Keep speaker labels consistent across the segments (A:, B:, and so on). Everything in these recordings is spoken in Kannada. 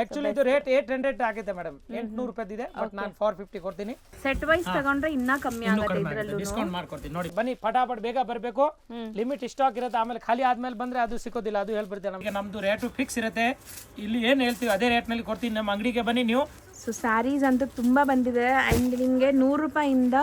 A: ಆಕ್ಚುಲಿ ಇದು ರೇಟ್ 800 ಆಗಿದೆ ಮೇಡಮ್, 800 ರೂಪಾಯಿ ಇದೆ. ಬಟ್ ನಾನು 450 ಕೊಡ್ತೀನಿ.
B: ಸೆಟ್ ವೈಸ್ ತಗೊಂಡ್ರೆ ಇನ್ನ ಕಮ್ಮಿ ಆಗುತ್ತೆ ಇದ್ರಲ್ಲೂ.
A: ಡಿಸ್ಕೌಂಟ್ ಮಾಡ್ಕೊಡ್ತೀನಿ ನೋಡಿ. ಬನ್ನಿ ಫಟಾಫಟ್ ಬೇಗ ಬರಬೇಕು, ಲಿಮಿಟ್ ಸ್ಟಾಕ್ ಇರುತ್ತೆ. ಆಮೇಲೆ ಖಾಲಿ ಆದ್ಮೇಲೆ ಬಂದ್ರೆ ಅದು ಸಿಗೋದಿಲ್ಲ, ಅದು ಹೇಳ್ಬಿಡ್ತೇನೆ. ನಮಗೆ ನಮ್ದು ರೇಟು ಫಿಕ್ಸ್ ಇರುತ್ತೆ. ಇಲ್ಲಿ ಏನ್ ಹೇಳ್ತೀವಿ ಅದೇ ರೇಟ್ ನಲ್ಲಿ ಕೊಡ್ತೀನಿ. ನಮ್ಮ ಅಂಗಡಿಗೆ ಬನ್ನಿ ನೀವು.
B: ಸೊ ಸ್ಯಾರೀಸ್ ಅಂತೂ ತುಂಬಾ ಬಂದಿದೆ. ಅಂಡ್ ನಿಮಗೆ 100 ರೂಪಾಯಿಂದ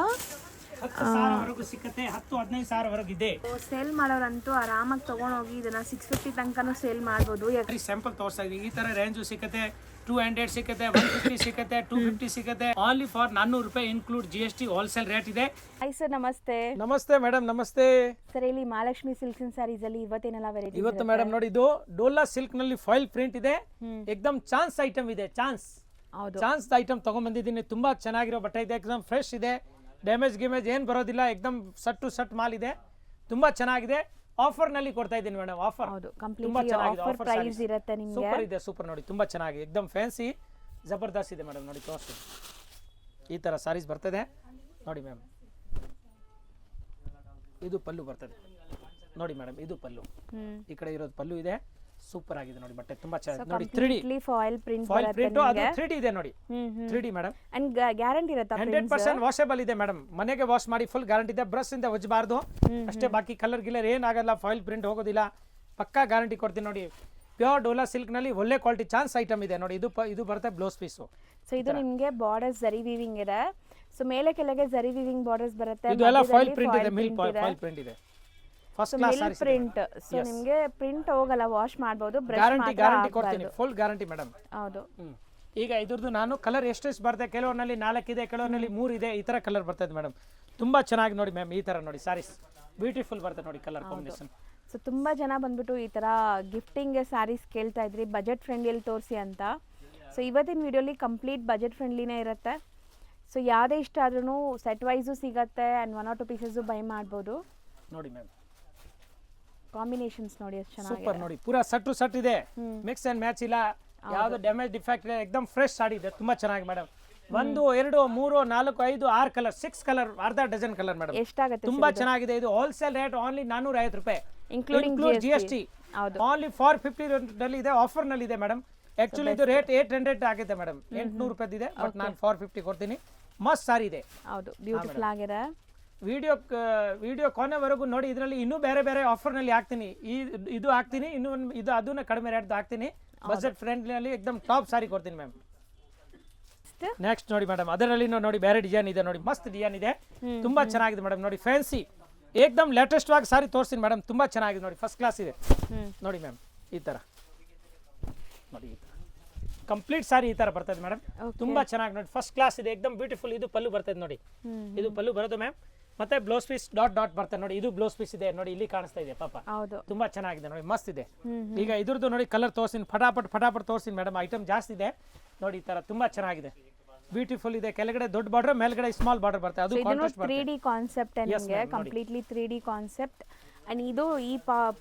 A: 10,000 ಸಿಕ್ಕತ್ತೆ, 10-15 ಸಾವಿರವರೆಗೂ ಇದೆ.
B: ಸೇಲ್ ಮಾಡೋರಂತೂ ಆರಾಮಾಗಿ ತಗೊಂಡೋಗಿ ಇದನ್ನ 650 ತನಕನೂ ಸೇಲ್ ಮಾಡ್ಬೋದು.
A: ಸ್ಯಾಂಪಲ್ ತೋರಿಸ್ತಾ ಇದೀವಿ. ಈ ತರ ರೇಂಜು ಸಿಕ್ಕತ್ತೆ, 200 ಸಿಕ್ಕತ್ತೆ, 150 ಸಿಕ್ಕತ್ತೆ, 250 ಸಿಕ್ಕತ್ತೆ. ಓನ್ಲಿ ಫಾರ್ 400 ರೂಪಾಯಿ ಇನ್ಕ್ಲೂಡ್ GST ಹೋಲ್ಸೇಲ್ ರೇಟ್ ಇದೆ.
B: ಹಾಯ್ ಸರ್, ನಮಸ್ತೆ.
A: ನಮಸ್ತೆ ಮೇಡಮ್, ನಮಸ್ತೆ
B: ಸರ್. ಇಲ್ಲಿ ಮಹಾಲಕ್ಷ್ಮಿ ಸಿಲ್ಕ್ಸ್ ಅಂಡ್ ಸ್ಯಾರೀಸ್ ಅಲ್ಲಿ ಇವತ್ತೇನೆಲ್ಲ ವೆರೈಟಿ?
A: ಇವತ್ತು ಮೇಡಮ್ ನೋಡಿ, ಇದು ಡೋಲಾ ಸಿಲ್ಕ್ ನಲ್ಲಿ ಫಾಯಿಲ್ ಪ್ರಿಂಟ್ ಇದೆ. ಎಕ್ದಮ್ ಚಾನ್ಸ್ ಐಟಮ್ ಇದೆ. ಚಾನ್ಸ್ ಐಟಮ್ ತಗೊಂಡ್ ಬಂದಿದ್ದೀನಿ. ತುಂಬಾ ಚೆನ್ನಾಗಿರೋ ಬಟ್ಟೆ ಇದೆ, ಎಕ್ದಮ್ ಫ್ರೆಶ್ ಇದೆ. ಡ್ಯಾಮೇಜ್ ಗಿಮೇಜ್ ಏನು ಬರೋದಿಲ್ಲ. ಎಕ್ದಮ್ ಸಟ್ ಟು ಸಟ್ ಮಾಲ್ ಇದೆ, ತುಂಬಾ ಚೆನ್ನಾಗಿದೆ. ಆಫರ್ ನಲ್ಲಿ ಕೊಡ್ತಾ ಇದ್ದೀನಿ ಮೇಡಮ್. ಆಫರ್ ತುಂಬಾ ಚೆನ್ನಾಗಿದೆ. ಆಫರ್ ಪ್ರೈಸ್
B: ಇರುತ್ತೆ ನಿಮಗೆ.
A: ಸೂಪರ್ ಇದೆ, ಸೂಪರ್ ನೋಡಿ, ತುಂಬಾ ಚೆನ್ನಾಗಿದೆ. ಎಕ್ದಮ್ ಫ್ಯಾನ್ಸಿ ಜಬರ್ದಸ್ತ್ ಇದೆ ಮೇಡಮ್. ನೋಡಿ ತೋರಿಸಿ, ಈ ತರ ಸಾರೀಸ್ ಬರ್ತದೆ ನೋಡಿ ಮ್ಯಾಮ್. ಇದು ಪಲ್ಲು ಬರ್ತದೆ ನೋಡಿ ಮೇಡಮ್. ಇದು ಪಲ್ಲು, ಈ ಕಡೆ ಇರೋದು ಪಲ್ಲು ಇದೆ. ಸೂಪರ್ ಆಗಿದೆ ನೋಡಿ ಬಟ್ಟೆ, ತುಂಬಾ ಚೆನ್ನಾಗಿದೆ ನೋಡಿ. 3D
B: ಫಾಯಿಲ್ ಪ್ರಿಂಟ್
A: ಅದು 3D ಇದೆ ನೋಡಿ. 3D madam.
B: ಅಂಡ್ ಗ್ಯಾರಂಟಿ ಇರುತ್ತೆ.
A: 100% ವಾಷೇಬಲ್ ಇದೆ ಮೇಡಮ್. ಮನೆಗೆ ವಾಶ್ ಮಾಡಿ ಫುಲ್ ಗ್ಯಾರಂಟಿ ಇದೆ. ಬ್ರಷ್ ಇಂದ ಒಜ್ಜಬಾರ್ದು ಅಷ್ಟೇ, ಬಾಕಿ ಕಲರ್ ಗಿಲ್ಲರ್ ಏನಾಗಲ್ಲ. ಫಾಯಿಲ್ ಪ್ರಿಂಟ್ ಹೋಗೋದಿಲ್ಲ, ಪಕ್ಕಾ ಗ್ಯಾರಂಟಿ ಕೊಡ್ತೀನಿ ನೋಡಿ. ಪ್ಯೂರ್ ಡೋಲಾ ಸಿಲ್ಕ್ ನಲ್ಲಿ ಒಳ್ಳೆ ಕ್ವಾಲಿಟಿ ಚಾನ್ಸ್ ಐಟಮ್ ಇದೆ ನೋಡಿ. ಇದು ಬರುತ್ತೆ ಬ್ಲೌಸ್ ಪೀಸು.
B: ಸೊ ಇದು ನಿಮಗೆ ಬಾರ್ಡರ್ಸ್ ಜರಿ ವೀವಿಂಗ್ ಇದೆ. ಸೊ ಮೇಲೆ ಕೆಳಗೆ ಜರಿ ವೀವಿಂಗ್ ಬಾರ್ಡರ್ಸ್ ಬರುತ್ತೆ.
A: ಇದು ಎಲ್ಲ ಫಾಯಿಲ್ ಪ್ರಿಂಟ್ ಇದೆ, ಮಿಲ್ ಫಾಯಿಲ್ ಪ್ರಿಂಟ್ ಇದೆ. First class saris
B: print. So ನಿಮಗೆ ಪ್ರಿಂಟ್ ಹೋಗಲ್ಲ, ವಾಶ್ ಮಾಡಬಹುದು.
A: ಗ್ಯಾರಂಟಿ ಕೊಡ್ತೀನಿ, ಫುಲ್ ಗ್ಯಾರಂಟಿ ಮೇಡಮ್.
B: ಹೌದು.
A: ಈಗ ಇದ್ರದ್ದು ನಾನು ಕಲರ್ ಎಷ್ಟೆಷ್ಟು ಬರುತ್ತೆ, ಕೆಲವರಲ್ಲಿ 4 ಇದೆ, ಕೆಲವರಲ್ಲಿ 3 ಇದೆ. ಈ ತರ ಕಲರ್ ಬರ್ತದೆ ಮೇಡಮ್. ತುಂಬಾ ಚೆನ್ನಾಗಿ ನೋಡಿ ಮ್ಯಾಮ್. ಈ ತರ ನೋಡಿ ಸಾರೀಸ್ ಬ್ಯೂಟಿಫುಲ್ ಬರ್ತದೆ ನೋಡಿ, ಕಲರ್ ಕಾಂಬಿನೇಷನ್.
B: ಸೊ ತುಂಬಾ ಜನ ಬಂದ್ಬಿಟ್ಟು ಈ ತರ ಗಿಫ್ಟಿಂಗ್ ಸ್ಯಾರೀಸ್ ಕೇಳ್ತಾ ಇದ್ರಿ, ಬಜೆಟ್ ಫ್ರೆಂಡ್ಲಿಯಲ್ಲಿ ತೋರಿಸಿ ಅಂತ. ಸೊ ಇವತ್ತಿನ ವಿಡಿಯೋಲಿ ಕಂಪ್ಲೀಟ್ ಬಜೆಟ್ ಫ್ರೆಂಡ್ಲಿನೇ ಇರುತ್ತೆ. ಸೊ ಯಾವುದೇ ಇಷ್ಟ ಆದ್ರೂ ಸೆಟ್ ವೈಸು ಸಿಗತ್ತೆ. ಆ್ಯಂಡ್ 1 or 2 ಪೀಸಸ್ ಬೈ ಮಾಡ್ಬೋದು
A: ನೋಡಿ ಮ್ಯಾಮ್.
B: ಕಾಂಬಿನೇಷನ್ಸ್ ನೋಡಿ ಎಷ್ಟು ಚೆನ್ನಾಗಿದೆ.
A: ಸೂಪರ್ ನೋಡಿ, ಪೂರಾ ಸಟ್ ಟು ಸಟ್ ಇದೆ. ಮಿಕ್ಸ್ ಅಂಡ್ ಮ್ಯಾಚ್ ಇಲ್ಲ, ಯಾವುದು ಡ್ಯಾಮೇಜ್ ಡಿಫೆಕ್ಟ್ ಇಲ್ಲ. ಎಕ್ದಮ್ ಫ್ರೆಶ್ ಸಾಡಿ ಇದೆ, ತುಂಬಾ ಚೆನ್ನಾಗಿ ಮೇಡಮ್. 1 2 3 4 5 6 ಕಲರ್, 6 ಕಲರ್, ಅರ್ಧ ಡಜನ್ ಕಲರ್ ಮೇಡಮ್.
B: ಎಷ್ಟಾಗುತ್ತೆ?
A: ತುಂಬಾ ಚೆನ್ನಾಗಿದೆ. ಇದು ಹೋಲ್ಸೇಲ್ ರೇಟ್ ಓನ್ಲಿ 450 ರೂಪಾಯಿ ಇನ್ಕ್ಲೂಡಿಂಗ್ GST. ಓನ್ಲಿ 450 ನಲ್ಲಿ ಇದೆ, ಆಫರ್ ನಲ್ಲಿ ಇದೆ ಮೇಡಮ್. ಆಕ್ಚುಲಿ ಇದು ರೇಟ್ 800 ಆಗಿದೆ ಮೇಡಮ್, 800 ರೂಪಾಯಿ ಇದೆ. ಬಟ್ ನಾನು 450 ಕೊಡ್ತೀನಿ. ಮಸ್ತ್ ಸಾರಿ ಇದೆ.
B: ಹೌದು, ಬ್ಯೂಟಿಫುಲ್ ಆಗಿದೆ.
A: ವಿಡಿಯೋ ಕೊನೆವರೆಗೂ ನೋಡಿ. ಇದರಲ್ಲಿ ಇನ್ನೂ ಬೇರೆ ಬೇರೆ ಆಫರ್ ನಲ್ಲಿ ಹಾಕ್ತೀನಿ. ಇದು ಹಾಕ್ತೀನಿ, ಇನ್ನು ಇದು ಅದನ್ನ ಕಡಿಮೆ ರೇಟ್ ಹಾಕ್ತೀನಿ. ಬಜೆಟ್ ಫ್ರೆಂಡ್ಲಿ ನಲ್ಲಿ ಎಕ್ದಮ್ ಟಾಪ್ ಸಾರಿ ಕೊಡ್ತೀನಿ ಮ್ಯಾಮ್. ನೆಕ್ಸ್ಟ್ ನೋಡಿ ಮೇಡಮ್, ಅದರಲ್ಲಿ ನೋಡಿ ಬೇರೆ ಡಿಸೈನ್ ಇದೆ ನೋಡಿ. ಮಸ್ತ್ ಡಿಸೈನ್ ಇದೆ, ತುಂಬಾ ಚೆನ್ನಾಗಿದೆ ಮೇಡಮ್. ನೋಡಿ ಫ್ಯಾನ್ಸಿ ಏಕ್ದಮ್ ಲೇಟೆಸ್ಟ್ ಆಗಿ ಸಾರಿ ತೋರಿಸ್ತೀನಿ ಮೇಡಮ್. ತುಂಬಾ ಚೆನ್ನಾಗಿದೆ ನೋಡಿ, ಫಸ್ಟ್ ಕ್ಲಾಸ್ ಇದೆ ನೋಡಿ ಮ್ಯಾಮ್. ಈ ತರ ನೋಡಿ, ಕಂಪ್ಲೀಟ್ ಸಾರಿ ಈ ತರ ಬರ್ತದೆ ಮೇಡಮ್. ತುಂಬಾ ಚೆನ್ನಾಗಿ ನೋಡಿ, ಫಸ್ಟ್ ಕ್ಲಾಸ್ ಇದೆ, ಎಕ್ದಮ್ ಬ್ಯೂಟಿಫುಲ್. ಇದು ಪಲ್ಲು ಬರ್ತದೆ ನೋಡಿ, ಇದು ಪಲ್ಲು ಬರೋದು ಮ್ಯಾಮ್. ಮತ್ತೆ ಬ್ಲೌಸ್ ಪೀಸ್ ಡಾಟ್ ಬರ್ತದೆ ನೋಡಿ. ಇದು ಬ್ಲೌಸ್ ಪೀಸ್ ಇದೆ ನೋಡಿ, ಇಲ್ಲಿ ಕಾಣಿಸ್ತಾ ಇದೆ ಪಾಪ. ತುಂಬಾ ಚೆನ್ನಾಗಿದೆ ನೋಡಿ, ಮಸ್ತ್ ಇದೆ. ಈಗ ಇದ್ರದ್ದು ನೋಡಿ ಕಲರ್ ತೋರಿಸ್ತೀನಿ, ಫಟಾಫಟ್ ತೋರಿಸ್ತೀನಿ ಮೇಡಮ್. ಐಟಮ್ ಜಾಸ್ತಿ ಇದೆ ನೋಡಿ. ಈ ತರ ತುಂಬಾ ಚೆನ್ನಾಗಿದೆ, ಬ್ಯೂಟಿಫುಲ್ ಇದೆ. ಕೆಳಗಡೆ ದೊಡ್ಡ ಬಾರ್ಡರ್, ಮೇಲ್ಗಡೆ ಸ್ಮಾಲ್ ಬಾರ್ಡರ್ ಬರುತ್ತೆ. ಅದು ಕಾಂಟ್ರಾಸ್ಟ್ ಬರುತ್ತೆ.
B: 3D ಕಾನ್ಸೆಪ್ಟ್ ನಿಮಗೆ, ಕಂಪ್ಲೀಟ್ಲಿ 3D ಕಾನ್ಸೆಪ್ಟ್. ಅಂಡ್ ಇದು ಈ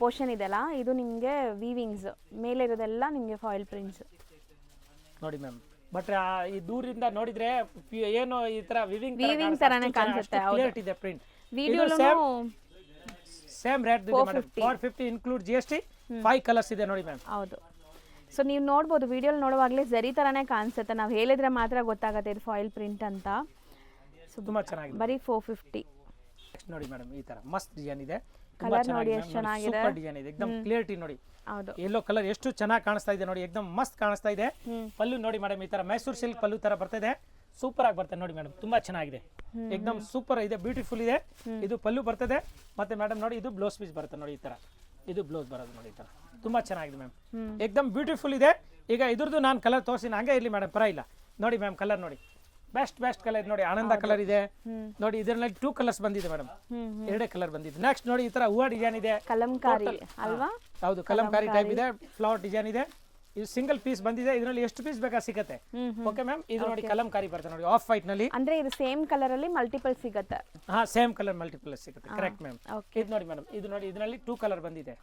B: ಪೋರ್ಷನ್ ಇದೆಲ್ಲ, ಇದು ನಿಮಗೆ ವೀವಿಂಗ್ಸ್. ಮೇಲೆ ಇರೋದೆಲ್ಲ ನಿಮಗೆ ಫಾಯಿಲ್ ಪ್ರಿಂಟ್ಸ್
A: ನೋಡಿ ಮ್ಯಾಮ್. ಬಟ್ ಈ ದೂರಿಂದ ನೋಡಿದ್ರೆ ಏನು ಈ ತರ ವಿವಿಂಗ್
B: ತರಾನೇ ಕಾಣಿಸುತ್ತೆ.
A: ಕ್ಲಿಯರ್ ಇದೆ ಪ್ರಿಂಟ್.
B: ವಿಡಿಯೋಲೂ
A: ಸೇಮ್ ರೇಟ್ ಇದೆ ಮೇಡಮ್. 450 include GST. 5 ಕಲರ್ಸ್ ಇದೆ ನೋಡಿ ಮ್ಯಾಮ್.
B: ಹೌದು. ಸೊ ನೀವು ನೋಡ್ಬೋದು, ವಿಡಿಯೋಲಿ ನೋಡುವಾಗಲೇ ಜರಿ ತರಾನೇ ಕಾಣಿಸುತ್ತೆ. ನಾವು ಹೇಳಿದ್ರೆ ಮಾತ್ರ ಗೊತ್ತಾಗುತ್ತೆ ಇದು ಫಾಯಿಲ್ ಪ್ರಿಂಟ್ ಅಂತ. ಸೊ
A: ತುಂಬಾ ಚೆನ್ನಾಗಿದೆ,
B: ಬರೀ 450.
A: ನೋಡಿ ಮೇಡಮ್. ಈ ತರ ಮಸ್ತ್ ಡಿಸೈನ್ ಇದೆ.
B: ಕಲರ್ ನೋಡಿ ಎಷ್ಟು ಚೆನ್ನಾಗಿದೆ,
A: ಸೂಪರ್ ಡಿಸೈನ್ ಇದೆ. ಎಕ್ದಮ್ ಕ್ಲಿಯರಿಟಿ ನೋಡಿ.
B: ಹೌದು,
A: ಯೆಲ್ಲೋ ಕಲರ್ ಎಷ್ಟು ಚೆನ್ನಾಗಿ ಕಾಣಿಸ್ತಾ ಇದೆ ನೋಡಿ, ಎಕ್ದಮ್ ಮಸ್ತ್ ಕಾಣಿಸ್ತಾ ಇದೆ. ಪಲ್ಲು ನೋಡಿ ಮೇಡಮ್, ಈ ತರ ಮೈಸೂರು ಸಿಲ್ಕ್ ಪಲ್ಲು ತರ ಬರ್ತದೆ. ಸೂಪರ್ ಆಗಿ ಬರ್ತದೆ ನೋಡಿ ಮೇಡಮ್. ತುಂಬಾ ಚೆನ್ನಾಗಿದೆ, ಎಕ್ದಮ್ ಸೂಪರ್ ಇದೆ, ಬ್ಯೂಟಿಫುಲ್ ಇದೆ. ಇದು ಪಲ್ಲು ಬರ್ತದೆ. ಮತ್ತೆ ಮೇಡಮ್ ನೋಡಿ, ಇದು ಬ್ಲೌಸ್ ಪೀಸ್ ಬರುತ್ತೆ ನೋಡಿ. ಈ ತರ ಇದು ಬ್ಲೌಸ್ ಬರೋದು ನೋಡಿ. ಈ ತರ ತುಂಬಾ ಚೆನ್ನಾಗಿದೆ ಮ್ಯಾಮ್, ಎಕ್ದಮ್ ಬ್ಯೂಟಿಫುಲ್ ಇದೆ. ಈಗ ಇದ್ರದ್ದು ನಾನು ಕಲರ್ ತೋರಿಸ್ತೀನಿ, ಹಂಗೆ ಇರಲಿ ಮೇಡಮ್, ಪರ ನೋಡಿ ಮ್ಯಾಮ್. ಕಲರ್ ನೋಡಿ, ಬೆಸ್ಟ್ ಕಲರ್ ನೋಡಿ. ಆನಂದ ಕಲರ್ ಇದೆ ನೋಡಿ. ಇದರಲ್ಲಿ 2 ಕಲರ್ಸ್ ಬಂದಿದೆ ಮೇಡಮ್, 2 ಕಲರ್ ಬಂದಿದೆ. ನೆಕ್ಸ್ಟ್ ನೋಡಿ, ಈ ತರ ಹೂವಾ ಡಿಸೈನ್ ಇದೆ,
B: ಕಲಂಕಾರಿ ಅಲ್ವಾ?
A: ಹೌದು, ಕಲಂಕಾರಿ ಟೈಪ್ ಇದೆ. ಫ್ಲವರ್ ಡಿಸೈನ್ ಇದೆ. ಇದು ಸಿಂಗಲ್ ಪೀಸ್ ಬಂದಿದೆ. ಇದರಲ್ಲಿ ಎಷ್ಟು ಪೀಸ್ ಬೇಕಾ ಸಿಗುತ್ತೆ. Okay ma'am. ಇದು ನೋಡಿ ಕಲಂಕಾರಿ ಬರ್ತದೆ ನೋಡಿ, ಆಫ್ ವೈಟ್ ನಲ್ಲಿ.
B: ಅಂದ್ರೆ ಇದು ಸೇಮ್ ಕಲರ್ ಅಲ್ಲಿ ಮಲ್ಟಿಪಲ್ ಸಿಗುತ್ತೆ.
A: ಹಾ, ಸೇಮ್ ಕಲರ್ ಮಲ್ಟಿಪಲ್ ಸಿಗುತ್ತೆ. Correct ma'am. ಇದು ನೋಡಿ ಮೇಡಮ್, ಇದು ನೋಡಿ, ಇದರಲ್ಲಿ 2 ಕಲರ್ ಬಂದಿದೆ.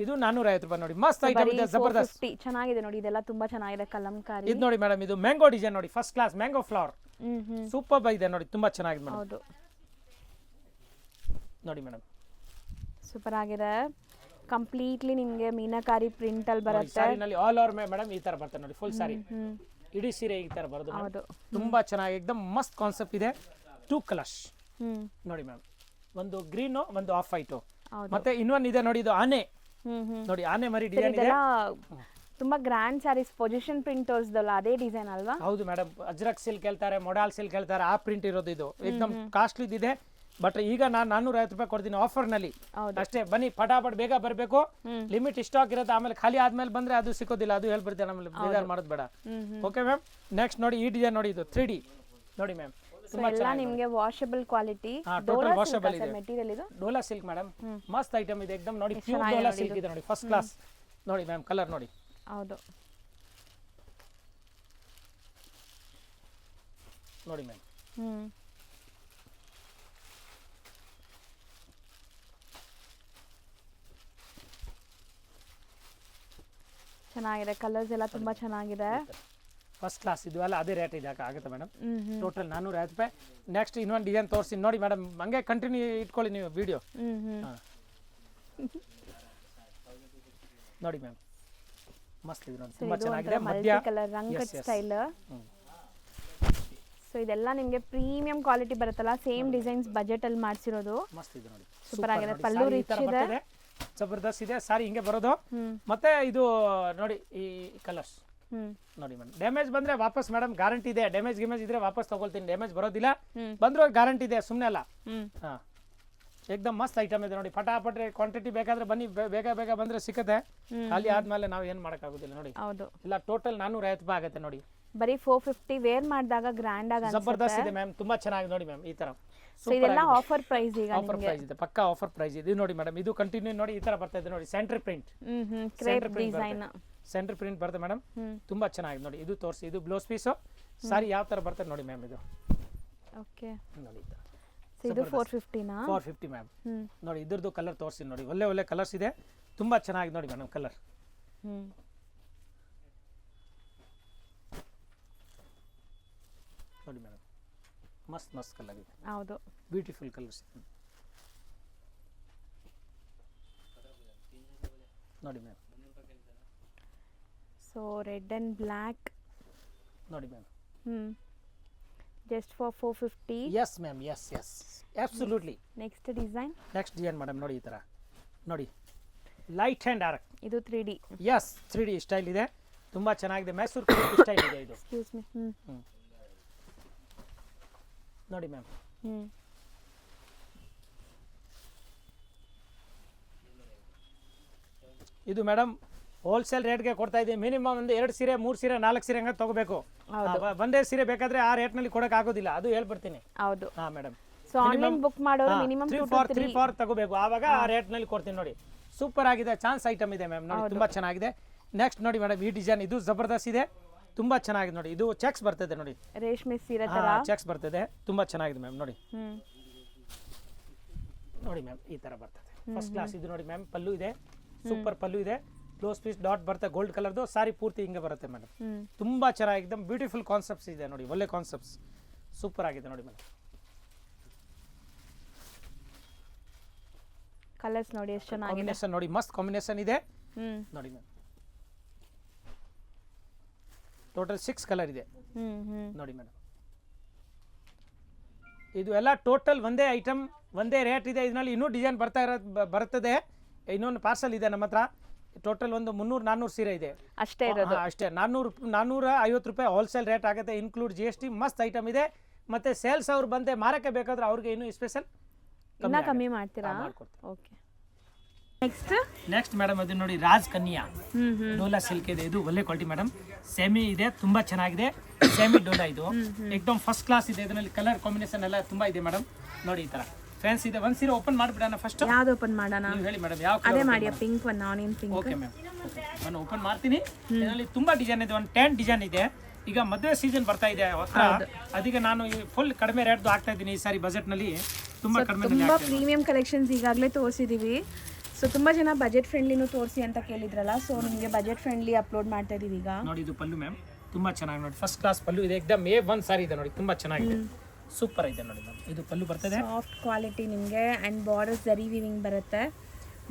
A: ಇದು 450 ರೂಪಾಯಿ ನೋಡಿ. ಮಸ್ತ್ ಐಟಮ್ ಇದೆ, ಜಬರ್ದಸ್ತ್
B: ಚೆನ್ನಾಗಿದೆ ನೋಡಿ. ಇದೆಲ್ಲ ತುಂಬಾ ಚೆನ್ನಾಗಿದೆ ಕಲಂಕಾರಿ.
A: ಇದು ನೋಡಿ ಮೇಡಮ್, ಇದು ಮ್ಯಾಂಗೋ ಡಿಸೈನ್ ನೋಡಿ, first class mango flower. Super ಇದೆ ನೋಡಿ, ತುಂಬಾ ಚೆನ್ನಾಗಿದೆ ಮೇಡಮ್.
B: ಹೌದು
A: ನೋಡಿ ಮೇಡಮ್,
B: ಸೂಪರ್ ಆಗಿದೆ. ಕಂಪ್ಲೀಟ್ಲಿ ನಿಮಗೆ ಮೀನಾಕಾರಿ ಪ್ರಿಂಟ್ ಅಲ್ಲಿ ಬರುತ್ತೆ.
A: ಸಾರಿನಲ್ಲಿ ಆಲ್ ಓವರ್ ಮೇಡಮ್ ಈ ತರ ಬರ್ತದೆ ನೋಡಿ, ಫುಲ್ ಸಾರಿ ಇಡೀ ಸೀರೆ ಈ ತರ ಬರೋದು.
B: ಹೌದು,
A: ತುಂಬಾ ಚೆನ್ನಾಗಿ ಎಕ್ದಮ್ ಮಸ್ತ್ ಕಾನ್ಸೆಪ್ಟ್ ಇದೆ. 2 ಕಲರ್ಸ್ ನೋಡಿ ಮ್ಯಾಮ್, ಒಂದು ಗ್ರೀನ್ ಒಂದು ಆಫ್ ವೈಟ್, ಮತ್ತೆ ಇನ್ನೊಂದು ಇದೆ ನೋಡಿ, ಇದು ಆನೆ ನೋಡಿ, ಆನೆ ಮರಿ ಡಿಸೈನ್ ಇದೆ.
B: ತುಂಬಾ ಗ್ರ್ಯಾಂಡ್ ಸ್ಯಾರೀಸ್ ಪೊಸಿಷನ್ ಪ್ರಿಂಟ್ ತೋರಿಸಿದಲ್ಲ ಅದೇ ಡಿಸೈನ್ ಅಲ್ವಾ?
A: ಹೌದು ಮೇಡಮ್, ಅಜ್ರಕ್ ಸಿಲ್ಕ್ ಹೇಳ್ತಾರೆ, ಮೊಡಾಲ್ ಸಿಲ್ಕ್ ಹೇಳ್ತಾರೆ, ಆ ಪ್ರಿಂಟ್ ಇರೋದು ಇದು. ಎಕ್ದಮ್ ಕಾಸ್ಟ್ಲಿ ಇದೆ, ಬಟ್ ಈಗ ನಾನು 450 ರೂಪಾಯಿ ಕೊಡ್ತೀನಿ ಆಫರ್ ನಲ್ಲಿ ಅಷ್ಟೇ. ಬನ್ನಿ ಫಟಾಫಟ್ ಬೇಗ ಬರಬೇಕು, ಲಿಮಿಟ್ ಸ್ಟಾಕ್ ಇರುತ್ತೆ. ಆಮೇಲೆ ಖಾಲಿ ಆದ್ಮೇಲೆ ಬಂದ್ರೆ ಅದು ಸಿಕ್ಕೋದಿಲ್ಲ, ಅದು ಹೇಳ್ಬಿಡ್ತೇನೆ, ಆಮೇಲೆ ಬೇಜಾರು ಮಾಡೋದು ಬೇಡ. ಓಕೆ ಮ್ಯಾಮ್, ನೆಕ್ಸ್ಟ್ ನೋಡಿ ಈ ಡಿಸೈನ್ ನೋಡಿ, ಇದು 3D ನೋಡಿ ಮ್ಯಾಮ್,
B: ಎಲ್ಲ ನಿಮಗೆ ವಾಷಬಲ್ ಕ್ವಾಲಿಟಿ.
A: ಟೋಟಲ್ ವಾಷಬಲ್ ಇದೆ
B: ಮೆಟೀರಿಯಲ್ ಇದು
A: ಡೋಲಾ ಸಿಲ್ಕ್ ಮೇಡಮ್, ಮಸ್ತ್ ಐಟಮ್ ಇದೆ ಎಕ್ದಮ್ ನೋಡಿ, ಪ್ಯೂರ್ ಡೋಲಾ ಸಿಲ್ಕ್ ಇದೆ ನೋಡಿ, ಫಸ್ಟ್ ಕ್ಲಾಸ್ ನೋಡಿ ಮ್ಯಾಮ್. ಕಲರ್ ನೋಡಿ,
B: ಹೌದು
A: ನೋಡಿ ಮ್ಯಾಮ್.
B: ಚೆನ್ನಾಗಿದೆ, ಕಲರ್ಸ್ ಎಲ್ಲ ತುಂಬಾ ಚೆನ್ನಾಗಿದೆ,
A: ಫಸ್ಟ್ ಕ್ಲಾಸ್. ಇದು ಎಲ್ಲ ಅದೇ ರೇಟ್ ಇದೆ ಆಗುತ್ತೆ ಮೇಡಮ್, ಟೋಟಲ್ 450 ರೂಪಾಯಿ. ನೆಕ್ಸ್ಟ್ ಇನ್ನೊಂದು ಡಿಸೈನ್ ತೋರಿಸ್ತೀನಿ ನೋಡಿ ಮೇಡಮ್, ಹಂಗೆ ಕಂಟಿನ್ಯೂ ಇಟ್ಕೊಳ್ಳಿ ನೀವು ವಿಡಿಯೋ. ನೋಡಿ ಮ್ಯಾಮ್, ಮಸ್ತ್ ಇದೆ ನೋಡಿ, ತುಂಬಾ ಚೆನ್ನಾಗಿದೆ. ಮಧ್ಯ
B: ಕಲರ್ ರಂಗಟ್ ಸ್ಟೈಲ್. ಸೊ ಇದೆಲ್ಲ ನಿಮಗೆ ಪ್ರೀಮಿಯಂ ಕ್ವಾಲಿಟಿ ಬರುತ್ತಲ್ಲ, ಸೇಮ್ ಡಿಸೈನ್ಸ್ ಬಜೆಟ್ ಅಲ್ಲಿ ಮಾಡಿಸಿರೋದು.
A: ಮಸ್ತ್ ಇದೆ ನೋಡಿ,
B: ಸೂಪರ್ ಆಗಿದೆ. ಪಲ್ಲು ರಿಚ್ ಇದೆ,
A: ಜಬರ್ದಸ್ತ್ ಇದೆ ಸಾರಿ, ಹಿಂಗೆ ಬರೋದು. ಮತ್ತೆ ಇದು ನೋಡಿ ಈ ಕಲರ್ಸ್ ನೋಡಿ ಮೇಡಮ್. ಡ್ಯಾಮೇಜ್ ಬಂದ್ರೆ ವಾಪಸ್ ಮೇಡಮ್ ಗ್ಯಾರಂಟಿ ಇದೆ, ಡ್ಯಾಮೇಜ್ ಇದ್ರೆ ವಾಪಸ್ ತಗೊಳ್ತೀನಿ, ಡ್ಯಾಮೇಜ್ ಬರೋದಿಲ್ಲ, ಬಂದ್ರು ಗ್ಯಾರಂಟಿ ಇದೆ, ಸುಮ್ಮನೆ ಅಲ್ಲ. ಹಾ, ಏಕದಮ್ ಮಸ್ತ್ ಐಟಮ್ ಇದೆ ನೋಡಿ, ಫಟಾಫಟ್ ಕ್ವಾಂಟಿಟಿ ಬೇಕಾದ್ರೆ ಬನ್ನಿ, ಬೇಗ ಬೇಗ ಬಂದ್ರೆ ಸಿಕ್ಕತ್ತೆ, ಖಾಲಿ ಆದ್ಮೇಲೆ ನಾವು ಏನ್ ಮಾಡಕ್ಕಾಗೋದಿಲ್ಲ ನೋಡಿ.
B: ಹೌದು,
A: ಇಲ್ಲ ಟೋಟಲ್ 450 ರೂಪಾಯಿ ಆಗುತ್ತೆ ನೋಡಿ.
B: ಬರೀ 450 ವೇರ್ ಮಾಡಿದಾಗ ಗ್ರ್ಯಾಂಡ್ ಆಗಿ
A: ಜಬರ್ದಸ್ತ್ ಇದೆ ಮ್ಯಾಮ್, ತುಂಬಾ ಚೆನ್ನಾಗಿ ನೋಡಿ ಮ್ಯಾಮ್ ಈ ತರ.
B: ಸೊ ಇದೆಲ್ಲ ಆಫರ್ ಪ್ರೈಸ್ ಈಗ
A: ಆಫರ್ ಪ್ರೈಸ್ ಇದೆ, ಪಕ್ಕಾ ಆಫರ್ ಪ್ರೈಸ್ ಇದೆ. ಇದು ನೋಡಿ ಮೇಡಮ್, ಇದು ಕಂಟಿನ್ಯೂ ನೋಡಿ ಈ ತರ ಬರ್ತಾ ಇದೆ ನೋಡಿ, centre print,
B: crepe design,
A: centre print ಬರುತ್ತೆ ಮೇಡಮ್, ತುಂಬಾ ಚೆನ್ನಾಗಿದೆ ನೋಡಿ. ಇದು ತೋರಿಸಿ, ಇದು ಬ್ಲೌಸ್ ಪೀಸ್ ಸಾರಿ ಯಾವ ತರ ಬರ್ತದೆ ನೋಡಿ ಮ್ಯಾಮ್. ಇದು
B: ಓಕೆ
A: ನೋಡಿ,
B: ಇದು 450 ನಾ?
A: 450 ಮ್ಯಾಮ್. ನೋಡಿ ಇದ್ರದ್ದು ಕಲರ್ ತೋರಿಸಿ ನೋಡಿ, ಒಳ್ಳೆ ಒಳ್ಳೆ ಕಲರ್ಸ್ ಇದೆ, ತುಂಬಾ ಚೆನ್ನಾಗಿದೆ ನೋಡಿ ಮೇಡಮ್ ಕಲರ್. ನೋಡಿ ಮೇಡಮ್, ಮಸ್ತ್ ಮಸ್ತ್ ಕಲರ್ ಇದೆ.
B: ಹೌದು,
A: ಬ್ಯೂಟಿಫುಲ್ ಕಲರ್ಸ್ ನೋಡಿ ma'am.
B: So red and black
A: ನೋಡಿ ma'am,
B: just for 450.
A: Yes ma'am, yes yes absolutely.
B: Next design
A: madam ನೋಡಿ ಈ ತರ ನೋಡಿ, ಲೈಟ್ ಅಂಡ್ ಡಾರ್ಕ್,
B: ಇದು 3D.
A: ಎಸ್ 3D ಸ್ಟೈಲ್ ಇದೆ, ತುಂಬಾ ಚೆನ್ನಾಗಿದೆ, ಮೈಸೂರು ಸ್ಟೈಲ್ ಇದೆ ಇದು.
B: Excuse me.
A: ನೋಡಿ ಮ್ಯಾಮ್, ಇದು ಮೇಡಮ್ ಹೋಲ್ಸೇಲ್ ರೇಟ್ಗೆ ಕೊಡ್ತಾ ಇದ್ದೀವಿ. ಮಿನಿಮಮ್ ಒಂದು 2 ಸೀರೆ 3 ಸೀರೆ 4 ಸೀರೆ ಹಂಗೆ ತಗೋಬೇಕು. ಒಂದೇ ಸೀರೆ ಬೇಕಾದ್ರೆ ಆ ರೇಟ್ ನಲ್ಲಿ ಕೊಡಕ್ ಆಗೋದಿಲ್ಲ, ಅದು ಹೇಳ್ಬಿಡ್ತೀನಿ.
B: ಹೌದು,
A: ಹಾ ಮೇಡಮ್.
B: ಸೊ ಆನ್ಲೈನ್ ಬುಕ್ ಮಾಡೋರು ಮಿನಿಮಮ್
A: 3 4 ತಗೋಬೇಕು, ಆವಾಗ ಆ ರೇಟ್ ನಲ್ಲಿ ಕೊಡ್ತೀನಿ ನೋಡಿ. ಸೂಪರ್ ಆಗಿದೆ, ಚಾನ್ಸ್ ಐಟಮ್ ಇದೆ ಮ್ಯಾಮ್ ನೋಡಿ, ತುಂಬಾ ಚೆನ್ನಾಗಿದೆ. ನೆಕ್ಸ್ಟ್ ನೋಡಿ ಮೇಡಮ್, ಈ ಡಿಸೈನ್ ಇದು ಜಬರ್ದಸ್ತ್ ಇದೆ, ತುಂಬಾ ಚೆನ್ನಾಗಿದೆ ನೋಡಿ. ಇದು ಚೆಕ್ಸ್ ಬರ್ತದೆ ನೋಡಿ,
B: ರೇಷ್ಮೆ ಸೀರೆ ತರ
A: ಚೆಕ್ಸ್ ಬರ್ತದೆ, ತುಂಬಾ ಚೆನ್ನಾಗಿದೆ ಮ್ಯಾಮ್ ನೋಡಿ. ನೋಡಿ ಮ್ಯಾಮ್ ಈ ತರ ಬರ್ತದೆ, ಫಸ್ಟ್ ಕ್ಲಾಸ್. ಇದು ನೋಡಿ ಮ್ಯಾಮ್, ಪಲ್ಲು ಇದೆ, ಸೂಪರ್ ಪಲ್ಲು ಇದೆ, ಬ್ಲೌಸ್ ಪೀಸ್ ಡಾಟ್ ಬರುತ್ತೆ ಗೋಲ್ಡ್ ಕಲರ್ದು, ಸಾರಿ ಪೂರ್ತಿ ಹಿಂಗೆ ಬರುತ್ತೆ ಮೇಡಮ್. ತುಂಬಾ ಚೆನ್ನಾಗಿದೆ, ಬ್ಯೂಟಿಫುಲ್ ಕಾನ್ಸೆಪ್ಟ್ಸ್ ಇದೆ ನೋಡಿ, ಒಳ್ಳೆ ಕಾನ್ಸೆಪ್ಟ್ಸ್, ಸೂಪರ್ ಆಗಿದೆ ನೋಡಿ ಮೇಡಮ್.
B: ಕಲರ್ಸ್ ನೋಡಿ ಎಷ್ಟು ಚೆನ್ನಾಗಿದೆ,
A: ಕಾಂಬಿನೇಷನ್ ನೋಡಿ, ಮಸ್ತ್ ಕಾಂಬಿನೇಷನ್ ಇದೆ ನೋಡಿ ಮ್ಯಾಮ್. ಟೋಟಲ್ 6 ಕಲರ್ ಇದೆ ನೋಡಿ ಮೇಡಮ್. ಇದು ಎಲ್ಲ ಟೋಟಲ್ ಒಂದೇ ಐಟಮ್, ಒಂದೇ ರೇಟ್ ಇದೆ. ಇದರಲ್ಲಿ ಇನ್ನೂ ಡಿಸೈನ್ ಬರ್ತದೆ. ಇನ್ನೊಂದು ಪಾರ್ಸಲ್ ಇದೆ ನಮ್ಮ ಹತ್ರ, ಟೋಟಲ್ ಒಂದು 300-400 ಸೀರೆ ಇದೆ
B: ಅಷ್ಟೇ ಇರೋದು.
A: ಅಷ್ಟೇ 450 ರೂಪಾಯಿ ಹೋಲ್ಸೇಲ್ ರೇಟ್ ಆಗುತ್ತೆ, ಇನ್ಕ್ಲೂಡ್ GST. ಮಸ್ತ್ ಐಟಮ್ ಇದೆ. ಮತ್ತೆ ಸೇಲ್ಸ್ ಅವ್ರು ಬಂದೆ ಮಾರಕ್ಕೆ ಬೇಕಾದ್ರೆ ಅವ್ರಿಗೆ ಇನ್ನೂ ಸ್ಪೆಷಲ್
B: ಕಮ್ಮಿ ಮಾಡ್ತೀರಾ? ಓಕೆ.
A: ನೆಕ್ಸ್ಟ್ ಮೇಡಮ್, ಅದು ನೋಡಿ ರಾಜ್ ಕನ್ಯಾ ಡೋಲಾ ಸಿಲ್ಕ್ ಇದೆ, ಇದು ಒಳ್ಳೆ ಕ್ವಾಲಿಟಿ ಮೇಡಮ್, ಸೆಮಿ ಇದೆ, ತುಂಬಾ ಚೆನ್ನಾಗಿದೆ. ಸೆಮಿ ಡೋಲಾ ಇದು ಏಕದಮ್ ಫಸ್ಟ್ ಕ್ಲಾಸ್ ಇದೆ. ಇದರಲ್ಲಿ ಕಲರ್ ಕಾಂಬಿನೇಷನ್ ಎಲ್ಲ ತುಂಬಾ ಇದೆ ಮೇಡಮ್ ನೋಡಿ, ಈ ತರ ಫ್ಯಾನ್ಸಿ ಇದೆ. ಒಂದ್ ಸೀರೆ ಓಪನ್ ಮಾಡಿಬಿಡೋಣ ಫಸ್ಟ್.
B: ಯಾವ್ದು ಓಪನ್ ಮಾಡೋಣ
A: ಹೇಳಿ ಮೇಡಮ್, ಯಾವ
B: ಅದೇ ಮಾಡಿ, pink one, onion pink.
A: Okay ma'am, ನಾನು ಓಪನ್ ಮಾಡ್ತೀನಿ. ಇದರಲ್ಲಿ ತುಂಬಾ ಡಿಸೈನ್ ಇದೆ, ಒಂದು 10 ಡಿಸೈನ್ ಇದೆ. ಈಗ ಮದುವೆ ಸೀಸನ್ ಬರ್ತಾ ಇದೆ ಹತ್ರ, ಅದಕ್ಕೆ ನಾನು ಫುಲ್ ಕಡಿಮೆ ರೇಟ್ ಆಗ್ತಾ ಇದ್ದೀನಿ ಈ ಸಾರಿ ಬಜೆಟ್ ನಲ್ಲಿ, ತುಂಬಾ ಕಡಿಮೆ.
B: ತುಂಬಾ ಪ್ರೀಮಿಯಂ ಕಲೆಕ್ಷನ್ಸ್ ಈಗಾಗಲೇ ತೋರಿಸಿದೀವಿ. ಸೊ ತುಂಬಾ ಜನ ಬಜೆಟ್ ಫ್ರೆಂಡ್ಲಿನೂ ತೋರಿಸಿ ಅಂತ ಕೇಳಿದ್ರಲ್ಲ, ಸೊ ನಿಮಗೆ ಬಜೆಟ್ ಫ್ರೆಂಡ್ಲಿ ಅಪ್ಲೋಡ್ ಮಾಡ್ತಾ ಇದೀವಿ ಈಗ
A: ನೋಡಿ. ಇದು ಪಲ್ಲು ಮ್ಯಾಮ್, ತುಂಬಾ ಚೆನ್ನಾಗಿ ನೋಡಿ, ಫಸ್ಟ್ ಕ್ಲಾಸ್ ಪಲ್ಲು ಇದೆ, ಎಕ್ದಮ್ A1 ಸಾರಿ ಇದೆ ನೋಡಿ, ತುಂಬಾ ಚೆನ್ನಾಗಿದೆ, ಸೂಪರ್ ಇದೆ ನೋಡಿ ಮ್ಯಾಮ್. ಇದು ಪಲ್ಲು ಬರ್ತದೆ,
B: ಸಾಫ್ಟ್ ಕ್ವಾಲಿಟಿ ನಿಮಗೆ, ಅಂಡ್ ಬಾರ್ಡರ್ಸ್ ಜರಿ ವೀವಿಂಗ್ ಬರುತ್ತೆ.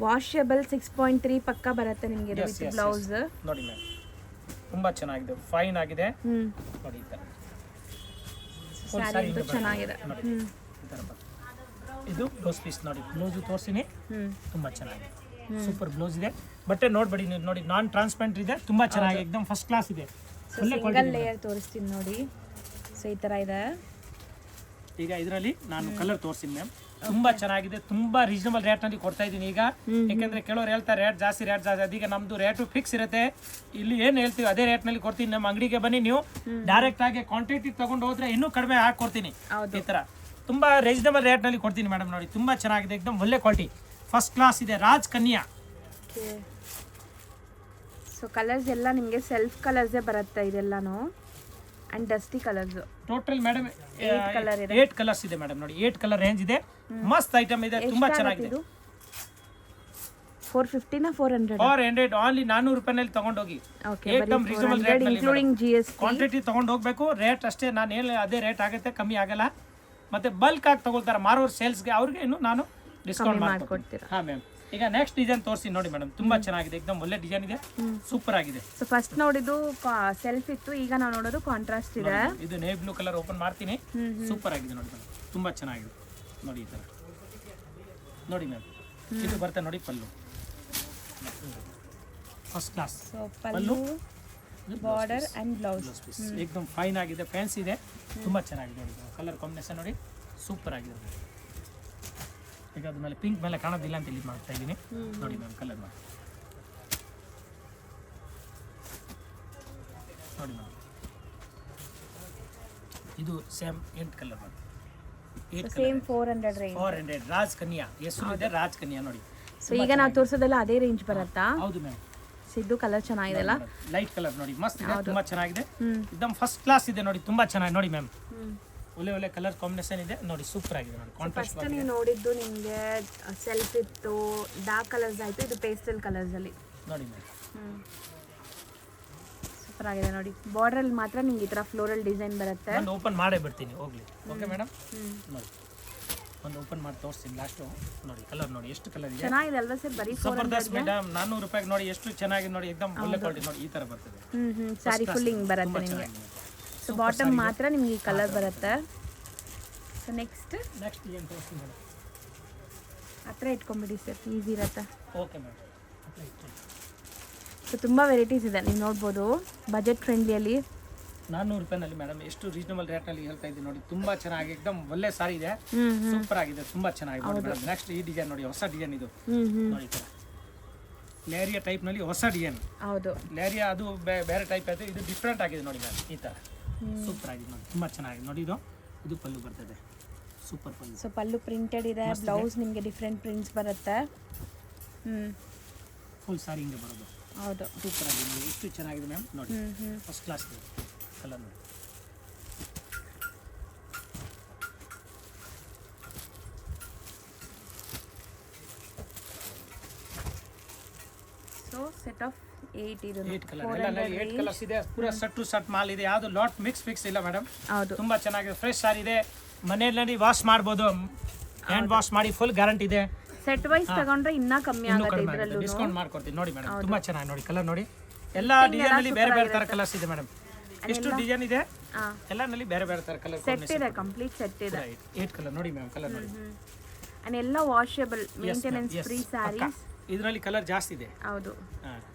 B: ವಾಷಬಲ್ 6.3 ಪಕ್ಕ ಬರುತ್ತೆ ನಿಮಗೆ
A: Yes,
B: ವಿತ್
A: yes,
B: ಬ್ಲೌಸ್.
A: ನೋಡಿ ಮ್ಯಾಮ್ ತುಂಬಾ ಚೆನ್ನಾಗಿದೆ, ಫೈನ್ ಆಗಿದೆ ನೋಡಿ ಈ ಥರ. Full
B: ಸ್ಯಾರಿ
A: saree
B: ಅಂತೂ
A: ಹಿಂಗೆ
B: ಚೆನ್ನಾಗಿದೆ.
A: ಬರುತ್ತೆ. ಈ ಥರ ಬರುತ್ತೆ. ಇದು ಬ್ಲೌಸ್ ಪೀಸ್ ನೋಡಿ, ಬ್ಲೌಸ್ ತೋರಿಸಿನಿ, ತುಂಬಾ ಚೆನ್ನಾಗಿದೆ, ಸೂಪರ್ ಬ್ಲೌಸ್ ಇದೆ. ಬಟ್ಟೆ ನೋಡ್ಬೇಡಿ ನೀವು, ನೋಡಿ ನಾನ್ ಟ್ರಾನ್ಸ್ಪರೆಂಟ್ ಇದೆ, ತುಂಬಾ ಚೆನ್ನಾಗಿದೆ, ಎಕ್ದಮ್ ಫಸ್ಟ್ ಕ್ಲಾಸ್ ಇದೆ. ಒಳ್ಳೆ
B: ಸಿಂಗಲ್ ಲೇಯರ್ ತೋರಿಸ್ತೀನಿ ನೋಡಿ. ಸೊ ಈ ತರ ಇದೆ.
A: ಈಗ ಇದರಲ್ಲಿ ನಾನು ಕಲರ್ ತೋರಿಸ್ತೀನಿ ಮ್ಯಾಮ್, ತುಂಬಾ ಚೆನ್ನಾಗಿದೆ, ತುಂಬಾ ರೀಸನಬಲ್ ರೇಟ್ ನಲ್ಲಿ ಕೊಡ್ತಾ ಇದ್ದೀನಿ ಈಗ. ಯಾಕಂದ್ರೆ ಕೆಲವರು ಹೇಳ್ತಾರೆ ರೇಟ್ ಜಾಸ್ತಿ ಅದೀಗ ನಮ್ದು ರೇಟು ಫಿಕ್ಸ್ ಇರುತ್ತೆ. ಇಲ್ಲಿ ಏನ್ ಹೇಳ್ತೀವಿ ಅದೇ ರೇಟ್ ನಲ್ಲಿ ಕೊಡ್ತೀನಿ. ನಮ್ಮ ಅಂಗಡಿಗೆ ಬನ್ನಿ, ನೀವು ಡೈರೆಕ್ಟ್ ಆಗಿ ಕ್ವಾಂಟಿಟಿ ತಗೊಂಡು ಹೋದ್ರೆ ಇನ್ನೂ ಕಡಿಮೆ ಹಾಕೊಡ್ತೀನಿ. ಈ ತರ ತುಂಬಾ ರೀಸನಬಲ್ ರೇಟ್ ನಲ್ಲಿ ಕೊಡ್ತೀನಿ ಮೇಡಮ್. ನೋಡಿ ತುಂಬಾ ಚೆನ್ನಾಗಿದೆ, ಎಕ್ದಮ್ ಒಳ್ಳೆ ಕ್ವಾಲಿಟಿ, ಫಸ್ಟ್ ಕ್ಲಾಸ್ ಇದೆ, ರಾಜ್ ಕನ್ಯಾ.
B: ಸೊ ಕಲರ್ಸ್ ಎಲ್ಲ ನಿಮಗೆ ಸೆಲ್ಫ್ ಕಲರ್ಸೇ ಬರುತ್ತೆ ಇದೆಲ್ಲಾನು, and dusty colours.
A: Total madam
B: 8
A: colours ಇದೆ ಮೇಡಮ್. ನೋಡಿ 8 ಕಲರ್ ರೇಂಜ್ ಇದೆ, ಮಸ್ತ್ ಐಟಮ್ ಇದೆ, ತುಂಬಾ ಚೆನ್ನಾಗಿದೆ.
B: 450 ನಾ 400?
A: 400 ಓನ್ಲಿ 400 ರೂಪಾಯಿನಲ್ಲಿ ತಗೊಂಡೋಗಿ, ಏಕದಮ್ ರೀಸನಬಲ್ ರೇಟ್ ನಲ್ಲಿ,
B: ಇನ್ಕ್ಲೂಡಿಂಗ್ GST.
A: ಕ್ವಾಂಟಿಟಿ ತಗೊಂಡು ಹೋಗ್ಬೇಕು, ರೇಟ್ ಅಷ್ಟೇ ನಾನು ಹೇಳಿ ಅದೇ ರೇಟ್ ಆಗುತ್ತೆ, ಕಮ್ಮಿ ಆಗಲ್ಲ. ಮತ್ತೆ ಬಲ್ಕ್ ಆಗಿ ತಗೊಳ್ತಾರೆ ಮಾರೋರು ಸೇಲ್ಸ್ಗೆ, ಅವ್ರಿಗೆ ಇನ್ನು ನಾನು ಡಿಸ್ಕೌಂಟ್ ಮಾಡ್ಕೊಡ್ತೀನಿ. ಹಾ ಮ್ಯಾಮ್. ಈಗ ನೆಕ್ಸ್ಟ್ ಡಿಸೈನ್ ತೋರಿಸಿ ನೋಡಿ ಮೇಡಮ್, ತುಂಬಾ ಚೆನ್ನಾಗಿದೆ, ಎಕ್ದಮ್ ಒಳ್ಳೆ ಡಿಸೈನ್ ಇದೆ, ಸೂಪರ್ ಆಗಿದೆ.
B: ಸೊ ಫಸ್ಟ್ ನೋಡಿದ್ದು ಸೆಲ್ಫ್ ಇತ್ತು, ಈಗ ನಾವು ನೋಡೋದು ಕಾಂಟ್ರಾಸ್ಟ್ ಇದೆ.
A: ಇದು ನೇವಿ ಬ್ಲೂ ಕಲರ್ ಓಪನ್ ಮಾಡ್ತೀನಿ, ಸೂಪರ್ ಆಗಿದೆ ನೋಡಿ ಮೇಡಮ್, ತುಂಬಾ ಚೆನ್ನಾಗಿದೆ ನೋಡಿ. ಈ ತರ ನೋಡಿ ಮ್ಯಾಮ್, ಇದು ಬರ್ತದೆ ನೋಡಿ pallu, first class
B: so pallu, border and blouse
A: ಏಕದಮ್ ಫೈನ್ ಆಗಿದೆ, ಫ್ಯಾನ್ಸಿ ಇದೆ, ತುಂಬಾ ಚೆನ್ನಾಗಿದೆ ನೋಡಿ. ಕಲರ್ ಕಾಂಬಿನೇಷನ್ ನೋಡಿ, ಸೂಪರ್ ಆಗಿದೆ. ಈಗ ಅದ್ಮೇಲೆ ಪಿಂಕ್ ಮೇಲೆ ಕಾಣೋದಿಲ್ಲ ಅಂತ ಇಲ್ಲಿ ಮಾಡ್ತಾ ಇದ್ದೀನಿ ನೋಡಿ ಮ್ಯಾಮ್. ಕಲರ್ ಮಾಡಿ ನೋಡಿ ಮ್ಯಾಮ್, ಇದು ಸೇಮ್ 8 ಕಲರ್ ಮಾಡಿ, 8
B: ಸೇಮ್ 400 ರೇಂಜ್.
A: 400 ರಾಜ್ ಕನ್ಯಾ ಹೆಸರು ಇದೆ, ರಾಜ್ ಕನ್ಯಾ ನೋಡಿ.
B: ಸೊ ಈಗ ನಾವು ತೋರಿಸೋದೆಲ್ಲ ಅದೇ ರೇಂಜ್ ಬರುತ್ತಾ?
A: ಹೌದು ಮ್ಯಾಮ್.
B: ಸಿದ್ದು ಕಲರ್ ಚೆನ್ನಾಗಿದೆಲ್ಲ,
A: ಲೈಟ್ ಕಲರ್ ನೋಡಿ, ಮಸ್ತ್ ಇದೆ, ತುಂಬಾ ಚೆನ್ನಾಗಿದೆ, ಎಕ್ದಮ್ ಫಸ್ಟ್ ಕ್ಲಾಸ್ ಇದೆ ನೋಡಿ, ತುಂಬಾ ಚೆನ್ನಾಗಿ ನೋಡಿ ಮ್ಯಾಮ್. ಒಳ್ಳೆ ಒಳ್ಳೆ ಕಲರ್ ಕಾಂಬಿನೇಷನ್ ಇದೆ ನೋಡಿ, ಸೂಪರ್ ಆಗಿದೆ ನೋಡಿ. ಕಾಂಟ್ರಾಸ್ಟ್
B: ಫಸ್ಟ್ ನೀವು ನೋಡಿದ್ದು ನಿಮಗೆ ಸೆಲ್ಫ್ ಇತ್ತು, ಡಾರ್ಕ್ ಕಲರ್ಸ್ ಆಯಿತು, ಇದು ಪೇಸ್ಟಲ್ ಕಲರ್ಸ್ ಅಲ್ಲಿ
A: ನೋಡಿ ಮ್ಯಾಮ್,
B: ಸೂಪರ್ ಆಗಿದೆ ನೋಡಿ. ಬಾರ್ಡರ್ ಮಾತ್ರ ನಿಮ್ಗೆ ಈ ತರ ಫ್ಲೋರಲ್ ಡಿಸೈನ್ ಬರುತ್ತೆ.
A: ನಾನು ಓಪನ್ ಮಾಡೇ ಬಿಡ್ತೀನಿ ಹೋಗ್ಲಿ. ಓಕೆ ಮೇಡಮ್, ನೋಡಿ ಒಂದು ಓಪನ್ ಮಾಡಿ ತೋರಿಸ್ತೀನಿ ಲಾಸ್ಟು. ನೋಡಿ ಕಲರ್ ನೋಡಿ, ಎಷ್ಟು ಕಲರ್ ಇದೆ,
B: ಚೆನ್ನಾಗಿದೆ ಅಲ್ವಾ ಸರ್? ಬರೀ
A: ಜಬರ್ದಸ್ತ್ ಮೇಡಮ್. 400 ರೂಪಾಯಿಗೆ ನೋಡಿ ಎಷ್ಟು ಚೆನ್ನಾಗಿದೆ ನೋಡಿ, ಎಕ್ದಮ್ ಒಳ್ಳೆ ಕ್ವಾಲಿಟಿ ನೋಡಿ. ಈ ತರ ಬರ್ತದೆ
B: ಸ್ಯಾರಿ ಫುಲ್ ಹಿಂಗ್ ಬರುತ್ತೆ ನಿಮಗೆ. ಸೊ ಬಾಟಮ್ ಮಾತ್ರ ನಿಮ್ಗೆ ಈ ಕಲರ್ ಬರುತ್ತೆ. ಸೊ ನೆಕ್ಸ್ಟ್
A: ಏನು ತೋರಿಸ್ತೀನಿ ಮೇಡಮ್,
B: ಹತ್ರ ಇಟ್ಕೊಂಬಿಡಿ ಸರ್, ಈಸಿ ಇರುತ್ತೆ.
A: Okay madam.
B: ಸೊ ತುಂಬ ವೆರೈಟೀಸ್ ಇದೆ, ನೀವು ನೋಡ್ಬೋದು ಬಜೆಟ್ ಫ್ರೆಂಡ್ಲಿಯಲ್ಲಿ.
A: 400 ರೂಪಾಯಿನಲ್ಲಿ ಮೇಡಮ್, ಎಷ್ಟು ರೀಸನಬಲ್ ರೇಟ್ನಲ್ಲಿ ಹೇಳ್ತಾ ಇದ್ದೀನಿ ನೋಡಿ, ತುಂಬಾ ಚೆನ್ನಾಗಿ, ಎಕ್ದಮ್ ಒಳ್ಳೆ ಸಾರಿ ಇದೆ, ಸೂಪರ್ ಆಗಿದೆ, ತುಂಬಾ ಚೆನ್ನಾಗಿದೆ ನೋಡಿ ಮೇಡಮ್. ನೆಕ್ಸ್ಟ್ ಈ ಡಿಸೈನ್ ನೋಡಿ, ಹೊಸ ಡಿಸೈನ್ ಇದು ನೋಡಿ, ಲೇರಿಯಾ ಟೈಪ್ ನಲ್ಲಿ ಹೊಸ ಡಿಸೈನ್.
B: ಹೌದು,
A: ಲೇರಿಯಾ ಅದು ಬೇರೆ ಟೈಪ್ ಆಗಿದೆ, ಇದು ಡಿಫ್ರೆಂಟ್ ಆಗಿದೆ ನೋಡಿ ಮ್ಯಾಮ್. ಈ ತರ ಸೂಪರ್ ಆಗಿದೆ ನೋಡಿ, ತುಂಬಾ ಚೆನ್ನಾಗಿದೆ ನೋಡಿ. ಇದು ಪಲ್ಲು ಬರ್ತದೆ, ಸೂಪರ್ ಪಲ್ಲು.
B: ಸೊ ಪಲ್ಲು ಪ್ರಿಂಟೆಡ್ ಇದೆ, ಬ್ಲೌಸ್ ನಿಮಗೆ ಡಿಫ್ರೆಂಟ್ ಪ್ರಿಂಟ್ಸ್ ಬರುತ್ತೆ.
A: ಫುಲ್ ಸಾರಿ ಹಿಂಗೆ ಬರೋದು.
B: ಹೌದು,
A: ಸೂಪರ್ ಆಗಿದೆ ನೋಡಿ, ಎಷ್ಟು ಚೆನ್ನಾಗಿದೆ ಮ್ಯಾಮ್ ನೋಡಿ, ಫಸ್ಟ್ ಕ್ಲಾಸ್ ಕಲರ್ ನೋಡಿ.
B: ಸೊ ಸೆಟ್ ಆಫ್ 8 ಇದು
A: 8 ಕಲರ್, ಎಲ್ಲ 8 ಕಲರ್ಸ್ ಇದೆ, ಪೂರಾ ಸೆಟ್ ಟು ಸೆಟ್ ಮಾಲ್ ಇದೆ, ಯಾವುದು ಲಾಟ್ ಮಿಕ್ಸ್ ಫಿಕ್ಸ್ ಇಲ್ಲ ಮೇಡಮ್.
B: ಹೌದು,
A: ತುಂಬಾ ಚೆನ್ನಾಗಿದೆ, ಫ್ರೆಶ್ ಸಾರಿ ಇದೆ, ಮನೆಯಲ್ಲಿ ವಾಶ್ ಮಾಡ್ಬೋದು, ಹ್ಯಾಂಡ್ ವಾಶ್ ಮಾಡಿ ಫುಲ್ ಗ್ಯಾರಂಟಿ ಇದೆ.
B: ಸೆಟ್ ವೈಸ್ ತಗೊಂಡ್ರೆ ಇನ್ನ ಕಮ್ಮಿ ಆಗುತ್ತೆ, ಇದರಲ್ಲೂ
A: ಡಿಸ್ಕೌಂಟ್ ಮಾಡ್ಕೊಡ್ತೀನಿ ನೋಡಿ ಮೇಡಮ್. ತುಂಬಾ ಚೆನ್ನಾಗಿ ನೋಡಿ, ಕಲರ್ ನೋಡಿ, ಎಲ್ಲ ಡಿಸೈನ್ ಅಲ್ಲಿ ಬೇರೆ ಬೇರೆ ತರ ಕಲರ್ಸ್ ಇದೆ ಮೇಡಮ್. ಎಷ್ಟು ಡಿಸೈನ್ ಇದೆ, ಎಲ್ಲನಲ್ಲಿ ಬೇರೆ ಬೇರೆ ತರ ಕಲರ್
B: ಸೆಟ್ ಇದೆ, ಕಂಪ್ಲೀಟ್ ಸೆಟ್ ಇದೆ.
A: 8 ಕಲರ್ ನೋಡಿ ಮ್ಯಾಮ್, ಕಲರ್ ನೋಡಿ.
B: ಅಂಡ್ ಎಲ್ಲ ವಾಷಬಲ್, ಮೇಂಟೆನೆನ್ಸ್ ಫ್ರೀ ಸ್ಯಾರೀಸ್.
A: ಇದರಲ್ಲಿ ಕಲರ್ ಜಾಸ್ತಿ ಇದೆ.
B: ಹೌದು,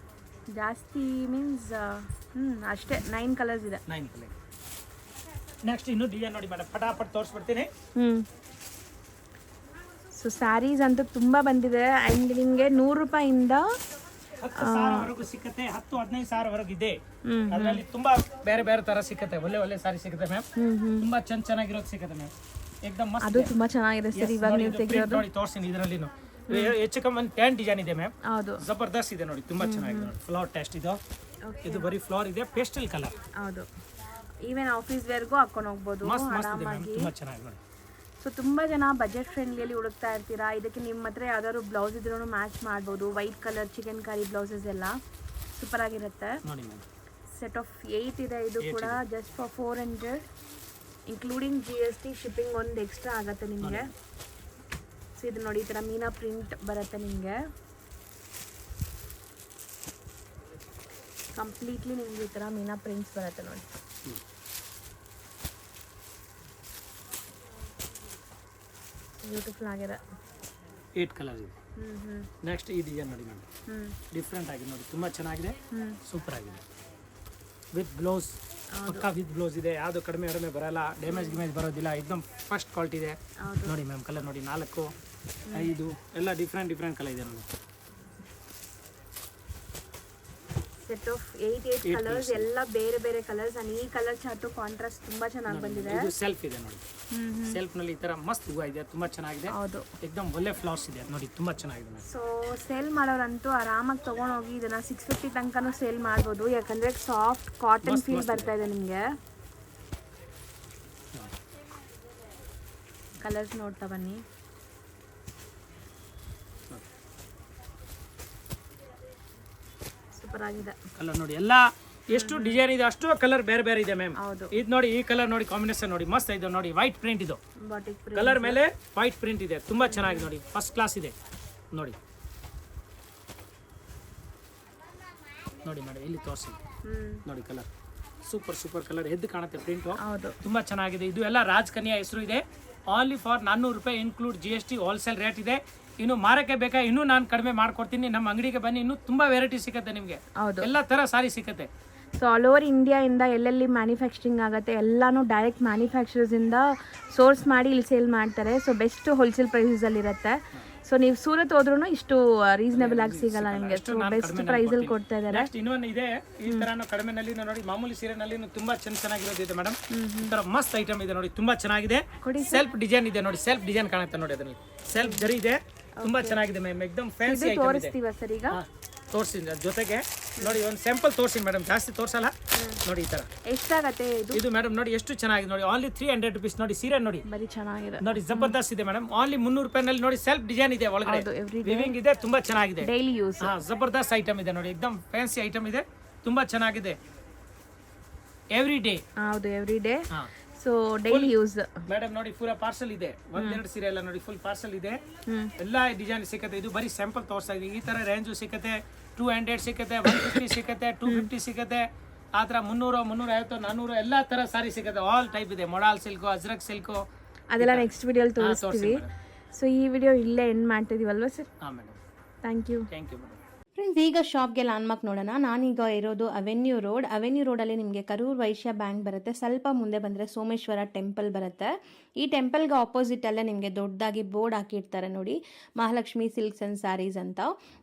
B: ಜಾಸ್ತಿ ಮೀನ್ಸ್ ಅಷ್ಟೇ 9 ಕಲರ್ಸ್ ಇದೆ.
A: 9 ಕಲರ್. ನೆಕ್ಸ್ಟ್ ಇನ್ನು ಡಿಸೈನ್ ನೋಡಿ ಮೇಡಮ್, ಫಟಾಫಟ್ ತೋರಿಸ್ಬಿಡ್ತೀನಿ.
B: ಸೊ ಸ್ಯಾರೀಸ್ ಅಂತೂ ತುಂಬ ಬಂದಿದೆ, ಆ್ಯಂಡ್ ನಿಮಗೆ 100 ರೂಪಾಯಿಂದ
A: 10,000 ಸಿಕ್ಕತ್ತೆ, 10-15 ಸಾವಿರವರೆಗೂ ಇದೆ. ಅದರಲ್ಲಿ ತುಂಬಾ ಬೇರೆ ಬೇರೆ ತರ ಸಿಕ್ಕತ್ತೆ, ಒಳ್ಳೆ ಒಳ್ಳೆ ಸಾರಿ ಸಿಗುತ್ತೆ ಮ್ಯಾಮ್, ತುಂಬಾ ಚೆನ್ನಾಗಿರೋದು ಸಿಕ್ಕತ್ತೆ ಮ್ಯಾಮ್, ಏಕದಮ್ ಮಸ್ತ್.
B: ಅದು ತುಂಬಾ ಚೆನ್ನಾಗಿದೆ ಸರ್. ಇವಾಗ ನೀವು ತೆಗೆಯೋದು
A: ನೋಡಿ, ತೋರಿಸ್ತೀನಿ. ಇದರಲ್ಲಿ ಹೆಚ್ಚು ಕಮ್ಮಿ 10 ಡಿಸೈನ್ ಇದೆ ಮ್ಯಾಮ್.
B: ಹೌದು,
A: ಜಬರ್ದಸ್ತ್ ಇದೆ ನೋಡಿ, ತುಂಬಾ ಚೆನ್ನಾಗಿದೆ ನೋಡಿ. ಫ್ಲವರ್ ಟೆಸ್ಟ್ ಇದು ಬರೀ ಫ್ಲವರ್ ಇದೆ, ಪೇಸ್ಟಲ್ ಕಲರ್.
B: ಹೌದು, ಈವನ್ ಆಫೀಸ್ ವೇರ್ಗೂ ಹಾಕೊಂಡು ಹೋಗ್ಬೋದು ಆರಾಮಾಗಿ.
A: ತುಂಬಾ ಚೆನ್ನಾಗಿದೆ ನೋಡಿ.
B: ಸೊ ತುಂಬ ಜನ ಬಜೆಟ್ ಫ್ರೆಂಡ್ಲಿಯಲ್ಲಿ ಹುಡುಕ್ತಾ ಇರ್ತೀರಾ, ಇದಕ್ಕೆ ನಿಮ್ಮ ಹತ್ರ ಯಾವ್ದಾದ್ರು ಬ್ಲೌಸ್ ಇದ್ರೂ ಮ್ಯಾಚ್ ಮಾಡ್ಬೋದು. ವೈಟ್ ಕಲರ್ ಚಿಕನ್ ಕಾರಿ ಬ್ಲೌಸಸ್ ಎಲ್ಲ ಸೂಪರ್ ಆಗಿರುತ್ತೆ.
A: ನೋಡಿ ಮ್ಯಾಮ್,
B: ಸೆಟ್ ಆಫ್ 8 ಇದೆ, ಇದು ಕೂಡ just for 400, including GST. Shipping ಒಂದು ಎಕ್ಸ್ಟ್ರಾ ಆಗುತ್ತೆ ನಿಮಗೆ. ಸೊ ಇದು ನೋಡಿ, ಈ ಥರ ಮೀನಾ ಪ್ರಿಂಟ್ ಬರುತ್ತೆ ನಿಮಗೆ. ಕಂಪ್ಲೀಟ್ಲಿ ನಿಮ್ಗೆ ಈ ಥರ ಮೀನಾ ಪ್ರಿಂಟ್ಸ್ ಬರುತ್ತೆ ನೋಡಿ. ಬ್ಯೂಟಿಫುಲ್ ಆಗಿದೆ.
A: 8 ಕಲರ್ ಇದೆ. ನೆಕ್ಸ್ಟ್ ಈ ಡಿಸೈನ್ ನೋಡಿ ಮ್ಯಾಮ್, ಡಿಫ್ರೆಂಟ್ ಆಗಿದೆ ನೋಡಿ, ತುಂಬ ಚೆನ್ನಾಗಿದೆ, ಸೂಪರ್ ಆಗಿದೆ. ವಿತ್ ಬ್ಲೌಸ್, ಪಕ್ಕಾ ವಿತ್ ಬ್ಲೌಸ್ ಇದೆ, ಯಾವುದು ಕಡಿಮೆ ಬರಲ್ಲ, ಡ್ಯಾಮೇಜ್ ಬರೋದಿಲ್ಲ, एकदम ಫಸ್ಟ್ ಕ್ವಾಲಿಟಿ ಇದೆ ನೋಡಿ ಮ್ಯಾಮ್. ಕಲರ್ ನೋಡಿ 4, 5 ಎಲ್ಲ ಡಿಫ್ರೆಂಟ್ ಕಲರ್ ಇದೆ ನೋಡಿ.
B: ಸೆಟ್ ಆಫ್ 8 ಕಲರ್ಸ್, ಎಲ್ಲ ಬೇರೆ ಬೇರೆ ಕಲರ್ಸ್. ಅಂಡ್ ಈ ಕಲರ್ ಚಾರ್ಟು ಕಾಂಟ್ರಾಸ್ಟ್ ತುಂಬಾ ಚೆನ್ನಾಗಿ ಬಂದಿದೆ.
A: ಇದು ಸೆಲ್ಫ್ ಇದೆ ನೋಡಿ, ಸೆಲ್ಫ್ ನಲ್ಲಿ ಈ ತರ ಮಸ್ತ್ ಹೂವ ಇದೆ, ತುಂಬಾ ಚೆನ್ನಾಗಿದೆ.
B: ಹೌದು,
A: एकदम ಒಳ್ಳೆ ಫ್ಲವರ್ಸ್ ಇದೆ ನೋಡಿ, ತುಂಬಾ ಚೆನ್ನಾಗಿದೆ.
B: ಸೊ ಸೇಲ್ ಮಾಡೋರಂತೂ ಆರಾಮಾಗಿ ತಗೊಂಡೋಗಿ ಇದನ್ನ 650 ತನಕನೂ ಸೇಲ್ ಮಾಡ್ಬೋದು, ಯಾಕಂದ್ರೆ ಸಾಫ್ಟ್ ಕಾಟನ್ ಫೀಲ್ ಬರ್ತಾ ಇದೆ ನಿಮಗೆ. ಕಲರ್ಸ್ ನೋಡ್ತಾ ಬನ್ನಿ. ಸೂಪರ್ ಆಗಿದೆ
A: ಕಲರ್ ನೋಡಿ, ಎಲ್ಲ ಎಷ್ಟು ಡಿಸೈನ್ ಇದೆ ಅಷ್ಟು ಕಲರ್ ಬೇರೆ ಇದೆ ಮ್ಯಾಮ್. ಇದು ನೋಡಿ, ಈ ಕಲರ್ ನೋಡಿ, ಕಾಂಬಿನೇಷನ್ ನೋಡಿ ಮಸ್ತ್ ಇದೆ ನೋಡಿ. ವೈಟ್ ಪ್ರಿಂಟ್ ಇದು, ಕಲರ್ ಮೇಲೆ ವೈಟ್ ಪ್ರಿಂಟ್ ಇದೆ, ತುಂಬಾ ಚೆನ್ನಾಗಿದೆ ನೋಡಿ, ಫಸ್ಟ್ ಕ್ಲಾಸ್ ಇದೆ ನೋಡಿ. ನೋಡಿ ಮೇಡಮ್, ಇಲ್ಲಿ ತೋರಿಸಿ ನೋಡಿ, ಕಲರ್ ಸೂಪರ್ ಕಲರ್, ಎದ್ದು ಕಾಣುತ್ತೆ ಪ್ರಿಂಟ್, ತುಂಬಾ ಚೆನ್ನಾಗಿದೆ. ಇದು ಎಲ್ಲ ರಾಜ್ ಕನ್ಯಾ ಹೆಸರು ಇದೆ. ಓನ್ಲಿ ಫಾರ್ 400 ರೂಪಾಯಿ ಇನ್ಕ್ಲೂಡ್ GST, ಹೋಲ್ಸೇಲ್ ರೇಟ್ ಇದೆ. ಇನ್ನು ಮಾರಕ್ಕೆ ಬೇಕಾ ಇನ್ನೂ ನಾನು ಕಡಿಮೆ ಮಾಡ್ಕೊಡ್ತೀನಿ. ನಮ್ಮ ಅಂಗಡಿಗೆ ಬನ್ನಿ, ಇನ್ನೂ ತುಂಬಾ ವೆರೈಟಿ ಸಿಗುತ್ತೆ ನಿಮಗೆ, ಎಲ್ಲ ತರ ಸಾರಿ ಸಿಗುತ್ತೆ.
B: ಸೊ ಆಲ್ ಓವರ್ ಇಂಡಿಯಾಯಿಂದ ಎಲ್ಲೆಲ್ಲಿ ಮ್ಯಾನುಫ್ಯಾಕ್ಚರಿಂಗ್ ಆಗುತ್ತೆ ಎಲ್ಲನೂ ಡೈರೆಕ್ಟ್ ಮ್ಯಾನುಫ್ಯಾಕ್ಚರರ್ಸಿಂದ ಸೋರ್ಸ್ ಮಾಡಿ ಇಲ್ಲಿ ಸೇಲ್ ಮಾಡ್ತಾರೆ. ಸೊ ಬೆಸ್ಟ್ ಹೋಲ್ಸೇಲ್ ಪ್ರೈಸಲ್ಲಿ ಇರುತ್ತೆ. ಸೊ ನೀವು ಸೂರತ್ ಹೋದ್ರೂ ಇಷ್ಟು ರೀಸನೇಬಲ್ ಆಗಿ ಸಿಗಲ್ಲ ನಿಮಗೆ, ಬೆಸ್ಟ್ ಪ್ರೈಸಲ್ಲಿ ಕೊಡ್ತಾ ಇದ್ದಾರೆ.
A: ಇನ್ನೊಂದು ಇದೆ, ಈ ತರ ಕಡಿಮೆನಲ್ಲಿ ನೋಡಿ, ಮಾಮೂಲಿ ಸೀರೆನಲ್ಲಿ ತುಂಬಾ ಚೆನ್ನಾಗಿರೋದು ಇದೆ ಮೇಡಮ್. ಈ ತರ ಮಸ್ತ್ ಐಟಮ್ ಇದೆ ನೋಡಿ, ತುಂಬಾ ಚೆನ್ನಾಗಿದೆ. ಸೆಲ್ಫ್ ಡಿಸೈನ್ ಇದೆ ನೋಡಿ, ಸೆಲ್ಫ್ ಡಿಸೈನ್ ಕಾಣುತ್ತೆ ನೋಡಿ, ಅದರಲ್ಲಿ ಸೆಲ್ಫ್ ಜರಿ ಇದೆ, ತುಂಬಾ ಚೆನ್ನಾಗಿದೆ ಮ್ಯಾಮ್. एकदम ಫ್ಯಾನ್ಸಿ ಐಟಮ್ ಇದೆ.
B: ತೋರಿಸ್ತೀವಾ ಸರ್ ಈಗ?
A: ತೋರಿಸಿ ಜೊತೆಗೆ ನೋಡಿ, ಒಂದು ಸ್ಯಾಂಪಲ್ ತೋರಿಸಿ ಮೇಡಮ್, ಜಾಸ್ತಿ ತೋರಿಸಲ್ಲ ನೋಡಿ. ಈ ತರ
B: ಎಷ್ಟಾಗತ್ತೆ ಇದು
A: ಮೇಡಮ್? ನೋಡಿ ಎಷ್ಟು ಚೆನ್ನಾಗಿದೆ ನೋಡಿ, ಓನ್ಲಿ 300 rupees ನೋಡಿ. ಸೀರೆ ನೋಡಿ,
B: ಬರೀ ಚೆನ್ನಾಗಿದೆ
A: ನೋಡಿ, ಜಬರ್ದಸ್ತ್ ಇದೆ ಮೇಡಮ್. ಓನ್ಲಿ 300 ರೂಪಾಯಿನಲ್ಲಿ ನೋಡಿ, ಸೆಲ್ಫ್ ಡಿಸೈನ್ ಇದೆ, ಒಳಗಡೆ ವಿವಿಂಗ್ ಇದೆ, ತುಂಬಾ ಚೆನ್ನಾಗಿದೆ.
B: ಡೈಲಿ ಯೂಸ್,
A: ಜಬರ್ದಸ್ತ್ ಐಟಮ್ ಇದೆ ನೋಡಿ, एकदम ಫ್ಯಾನ್ಸಿ ಐಟಮ್ ಇದೆ, ತುಂಬಾ ಚೆನ್ನಾಗಿದೆ. ಎವ್ರಿ ಡೇ,
B: ಹೌದು every day. So daily use
A: madam ನೋಡಿ, ಪೂರ ಪಾರ್ಸಲ್ ಇದೆ, 1-2 ಸೀರೆ ಎಲ್ಲ ನೋಡಿ, ಫುಲ್ ಪಾರ್ಸಲ್ ಇದೆ, ಎಲ್ಲ ಡಿಸೈನ್ ಸಿಗುತ್ತೆ. ಇದು ಬರೀ ಸ್ಯಾಂಪಲ್ ತೋರಿಸ್ತಾ ಇದೆ. ಈ ತರ ರೇಂಜ್ ಸಿಗುತ್ತೆ, 200 ಸಿಗುತ್ತೆ, 150 ಸಿಗುತ್ತೆ, 250 ಸಿಗುತ್ತೆ, ಆ ಥರ 300, 350, 400 ಎಲ್ಲ ತರ ಸಾರಿ ಸಿಗುತ್ತೆ. ಆಲ್ ಟೈಪ್ ಇದೆ, ಮೊಡಾಲ್ ಸಿಲ್ಕು, ಅಜ್ರಕ್ ಸಿಲ್ಕು,
B: ಅದೆಲ್ಲ ನೆಕ್ಸ್ಟ್ ವಿಡಿಯೋಲಿ ತೋರಿಸ್ತೀವಿ. ಸೊ ಈ ವಿಡಿಯೋ ಇಲ್ಲೇ ಎಂಡ್ ಮಾಡ್ತಿದೀವಲ್ವಾ ಸರ್?
A: ಹಾಂ madam,
B: thank you
A: madam.
B: Friends, ಈಗ ಶಾಪ್ಗೆ ಲ್ಯಾಂಡ್ಮಾರ್ಕ್ ನೋಡೋಣ. ನಾನೀಗ ಇರೋದು ಅವೆನ್ಯೂ ರೋಡಲ್ಲಿ ನಿಮಗೆ ಕರೂರ್ ವೈಶ್ಯ ಬ್ಯಾಂಕ್ ಬರುತ್ತೆ. ಸ್ವಲ್ಪ ಮುಂದೆ ಬಂದರೆ ಸೋಮೇಶ್ವರ ಟೆಂಪಲ್ ಬರುತ್ತೆ. ಈ ಟೆಂಪಲ್ಗೆ ಆಪೋಸಿಟಲ್ಲೇ ನಿಮಗೆ ದೊಡ್ಡದಾಗಿ ಬೋರ್ಡ್ ಹಾಕಿರ್ತಾರೆ ನೋಡಿ, ಮಹಾಲಕ್ಷ್ಮಿ ಸಿಲ್ಕ್ಸ್ ಆ್ಯಂಡ್ ಸ್ಯಾರೀಸ್ ಅಂತ.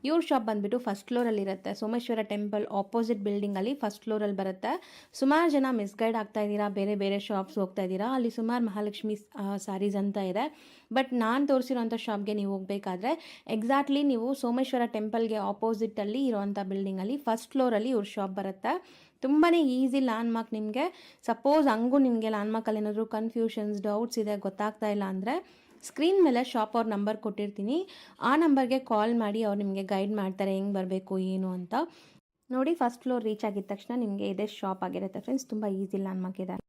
B: ಇವ್ರ ಶಾಪ್ ಬಂದುಬಿಟ್ಟು ಫಸ್ಟ್ ಫ್ಲೋರಲ್ಲಿ ಇರುತ್ತೆ. ಸೋಮೇಶ್ವರ ಟೆಂಪಲ್ ಆಪೋಸಿಟ್ ಬಿಲ್ಡಿಂಗಲ್ಲಿ ಫಸ್ಟ್ ಫ್ಲೋರಲ್ಲಿ ಬರುತ್ತೆ. ಸುಮಾರು ಜನ ಮಿಸ್ಗೈಡ್ ಆಗ್ತಾ ಇದ್ದೀರಾ, ಬೇರೆ ಬೇರೆ ಶಾಪ್ಸ್ ಹೋಗ್ತಾ ಇದ್ದೀರಾ. ಅಲ್ಲಿ ಸುಮಾರು ಮಹಾಲಕ್ಷ್ಮಿ ಸ್ಯಾರೀಸ್ ಅಂತ ಇದೆ. ಬಟ್ ನಾನು ತೋರಿಸಿರೋಂಥ ಶಾಪ್ಗೆ ನೀವು ಹೋಗಬೇಕಾದ್ರೆ ಎಕ್ಸಾಕ್ಟ್ಲಿ ನೀವು ಸೋಮೇಶ್ವರ ಟೆಂಪಲ್ಗೆ ಆಪೋಸಿಟಲ್ಲಿ ಇರೋವಂಥ ಬಿಲ್ಡಿಂಗಲ್ಲಿ ಫಸ್ಟ್ ಫ್ಲೋರಲ್ಲಿ ಇವ್ರ ಶಾಪ್ ಬರುತ್ತೆ. ತುಂಬಾ ಈಸಿ ಲ್ಯಾಂಡ್ಮಾರ್ಕ್ ನಿಮಗೆ. ಸಪೋಸ್ ಹಂಗೂ ನಿಮಗೆ ಲ್ಯಾಂಡ್ಮಾರ್ಕಲ್ಲಿ ಏನಾದರೂ ಕನ್ಫ್ಯೂಷನ್ಸ್, ಡೌಟ್ಸ್ ಇದೆ, ಗೊತ್ತಾಗ್ತಾ ಇಲ್ಲ ಅಂದರೆ ಸ್ಕ್ರೀನ್ ಮೇಲೆ ಶಾಪ್ ಅವ್ರ ನಂಬರ್ ಕೊಟ್ಟಿರ್ತೀನಿ, ಆ ನಂಬರ್ಗೆ ಕಾಲ್ ಮಾಡಿ ಅವ್ರು ನಿಮಗೆ ಗೈಡ್ ಮಾಡ್ತಾರೆ ಹೆಂಗೆ ಬರಬೇಕು ಏನು ಅಂತ. ನೋಡಿ, ಫಸ್ಟ್ ಫ್ಲೋರ್ ರೀಚ್ ಆಗಿದ ತಕ್ಷಣ ನಿಮಗೆ ಇದೇ ಶಾಪ್ ಆಗಿರುತ್ತೆ ಫ್ರೆಂಡ್ಸ್. ತುಂಬ ಈಸಿ ಲ್ಯಾಂಡ್ಮಾರ್ಕ್ ಇದೆ.